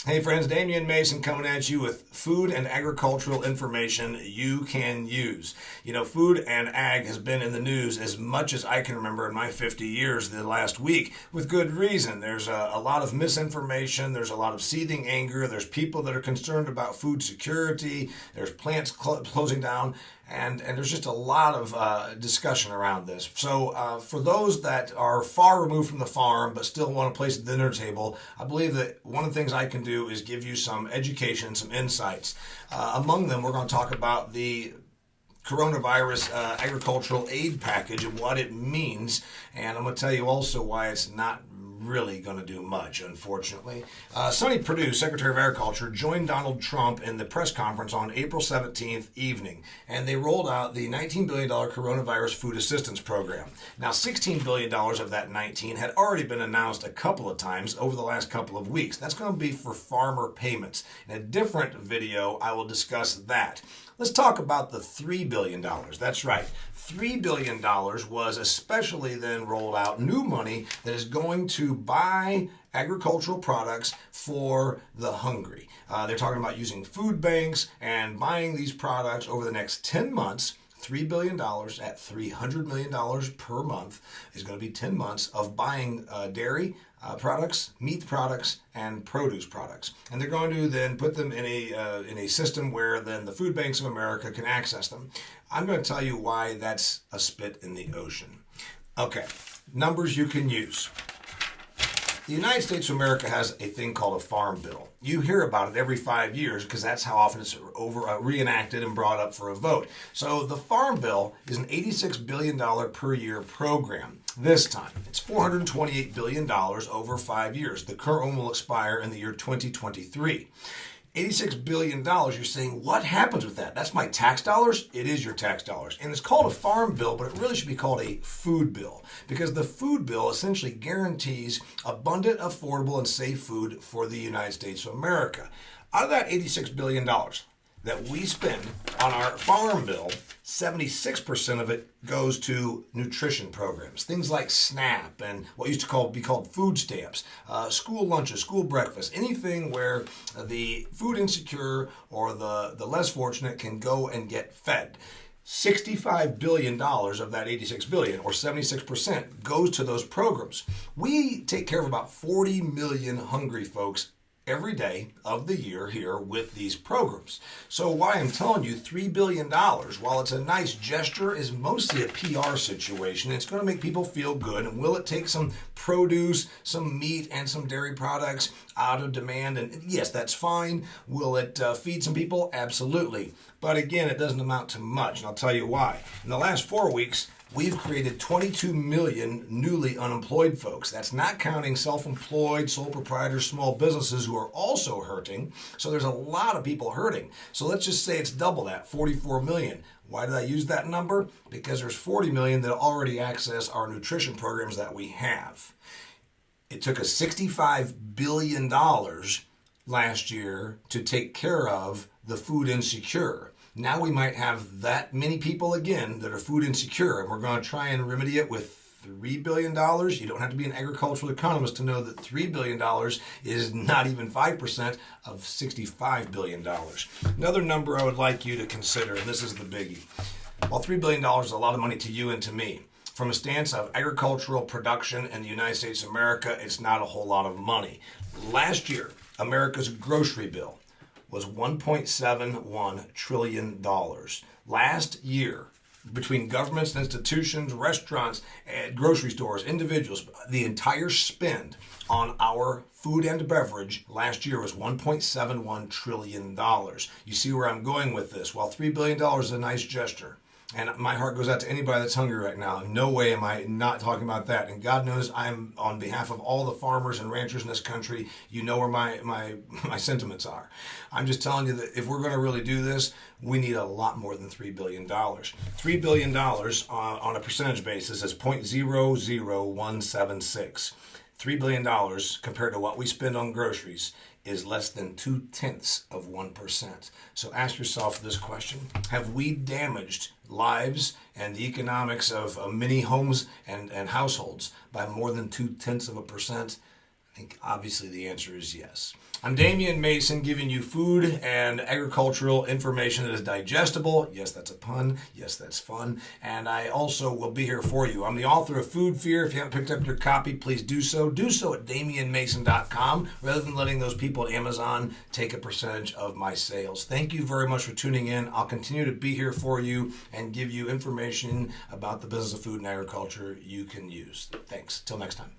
Hey friends, Damian Mason coming at you with food and agricultural information you can use. You know, food and ag has been in the news as much as I can remember in my 50 years the last week, with good reason. There's a lot of misinformation, there's a lot of seething anger, there's people that are concerned about food security, there's plants closing down, and there's just a lot of discussion around this. So for those that are far removed from the farm but still want a place at the dinner table, I believe that one of the things I can do is give you some education, some insights. Among them, we're going to talk about the coronavirus agricultural aid package and what it means, and I'm going to tell you also why it's not really going to do much, unfortunately. Sonny Perdue, Secretary of Agriculture, joined Donald Trump in the press conference on April 17th evening, and they rolled out the $19 billion coronavirus food assistance program. Now, $16 billion of that 19 had already been announced a couple of times over the last couple of weeks. That's going to be for farmer payments. In a different video, I will discuss that. Let's talk about the $3 billion. That's right. $3 billion was especially then rolled out new money that is going to buy agricultural products for the hungry. They're talking about using food banks and buying these products over the next 10 months. $3 billion at $300 million per month is going to be 10 months of buying dairy products, meat products, and produce products. And they're going to then put them in a system where then the food banks of America can access them. I'm going to tell you why that's a spit in the ocean. Okay, numbers you can use. The United States of America has a thing called a farm bill. You hear about it every 5 years because that's how often it's reenacted and brought up for a vote. So the farm bill is an $86 billion per year program. This time, it's $428 billion over 5 years. The current one will expire in the year 2023. $86 billion, you're saying, what happens with that? That's my tax dollars? It is your tax dollars. And it's called a farm bill, but it really should be called a food bill because the food bill essentially guarantees abundant, affordable, and safe food for the United States of America. Out of that $86 billion that we spend on our farm bill, 76% of it goes to nutrition programs, things like SNAP and what used to be called food stamps, school lunches, school breakfast, anything where the food insecure or the less fortunate can go and get fed. $65 billion of that $86 billion, or 76%, goes to those programs. We take care of about 40 million hungry folks every day of the year here with these programs. So why I'm telling you $3 billion, while it's a nice gesture, is mostly a PR situation. It's going to make people feel good. And will it take some produce, some meat, and some dairy products out of demand? And yes, that's fine. Will it feed some people? Absolutely. But again, it doesn't amount to much, and I'll tell you why. In the last 4 weeks, we've created 22 million newly unemployed folks. That's not counting self-employed, sole proprietors, small businesses who are also hurting. So there's a lot of people hurting. So let's just say it's double that, 44 million. Why did I use that number? Because there's 40 million that already access our nutrition programs that we have. It took us $65 billion last year to take care of the food insecure. Now we might have that many people again that are food insecure, and we're going to try and remedy it with $3 billion. You don't have to be an agricultural economist to know that $3 billion is not even 5% of $65 billion. Another number I would like you to consider, and this is the biggie. While $3 billion is a lot of money to you and to me, from a stance of agricultural production in the United States of America, it's not a whole lot of money. Last year, America's grocery bill was $1.71 trillion. Last year, between governments and institutions, restaurants, and grocery stores, individuals, the entire spend on our food and beverage last year was $1.71 trillion. You see where I'm going with this. While $3 billion is a nice gesture, and my heart goes out to anybody that's hungry right now. In no way am I not talking about that. And God knows I'm on behalf of all the farmers and ranchers in this country. You know where my sentiments are. I'm just telling you that if we're going to really do this, we need a lot more than $3 billion. $3 billion on a percentage basis is 0.00176. $3 billion compared to what we spend on groceries is less than 0.2%. So ask yourself this question. Have we damaged lives and the economics of many homes and households by more than 0.2%? I think obviously the answer is yes. I'm Damian Mason, giving you food and agricultural information that is digestible. Yes, that's a pun. Yes, that's fun. And I also will be here for you. I'm the author of Food Fear. If you haven't picked up your copy, please do so. Do so at DamianMason.com rather than letting those people at Amazon take a percentage of my sales. Thank you very much for tuning in. I'll continue to be here for you and give you information about the business of food and agriculture you can use. Thanks. Till next time.